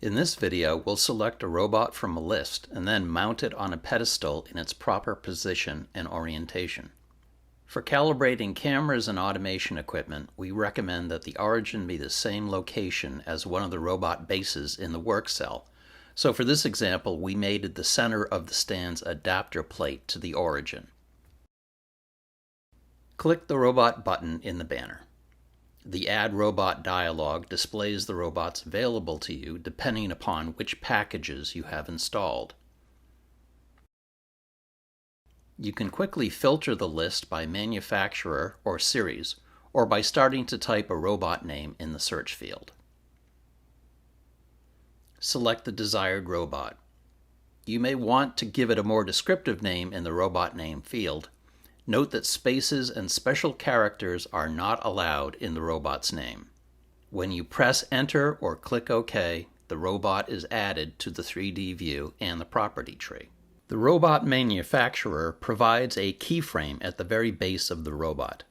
In this video, we'll select a robot from a list and then mount it on a pedestal in its proper position and orientation. For calibrating cameras and automation equipment, we recommend that the origin be the same location as one of the robot bases in the work cell. So for this example, we mated the center of the stand's adapter plate to the origin. Click the Robot button in the banner. The Add Robot dialog displays the robots available to you depending upon which packages you have installed. You can quickly filter the list by manufacturer or series, or by starting to type a robot name in the search field. Select the desired robot. You may want to give it a more descriptive name in the robot name field. Note that spaces and special characters are not allowed in the robot's name. When you press Enter or click OK, the robot is added to the 3D view and the property tree. The robot manufacturer provides a keyframe at the very base of the robot.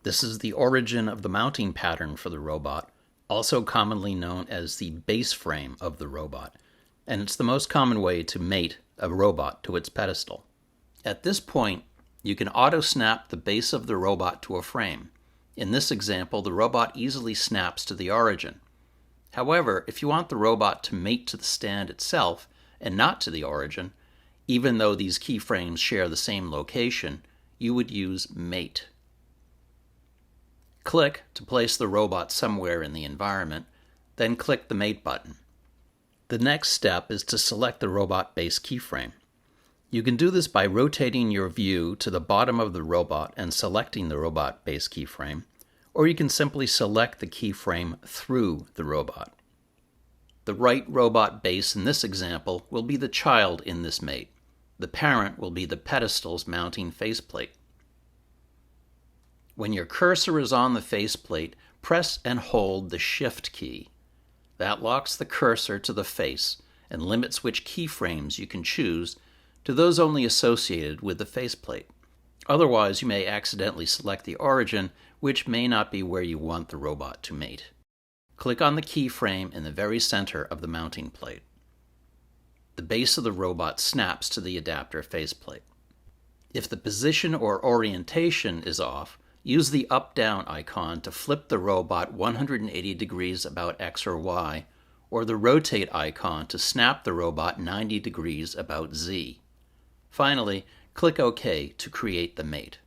This is the origin of the mounting pattern for the robot, also commonly known as the base frame of the robot, and it's the most common way to mate a robot to its pedestal. At this point, you can auto-snap the base of the robot to a frame. In this example, the robot easily snaps to the origin. However, if you want the robot to mate to the stand itself and not to the origin, even though these keyframes share the same location, you would use Mate. Click to place the robot somewhere in the environment, then click the Mate button. The next step is to select the robot base keyframe. You can do this by rotating your view to the bottom of the robot and selecting the robot base keyframe, or you can simply select the keyframe through the robot. The right robot base in this example will be the child in this mate. The parent will be the pedestal's mounting faceplate. When your cursor is on the faceplate, press and hold the Shift key. That locks the cursor to the face and limits which keyframes you can choose to those only associated with the faceplate. Otherwise, you may accidentally select the origin, which may not be where you want the robot to mate. Click on the keyframe in the very center of the mounting plate. The base of the robot snaps to the adapter faceplate. If the position or orientation is off, use the up-down icon to flip the robot 180 degrees about X or Y, or the rotate icon to snap the robot 90 degrees about Z. Finally, click OK to create the mate.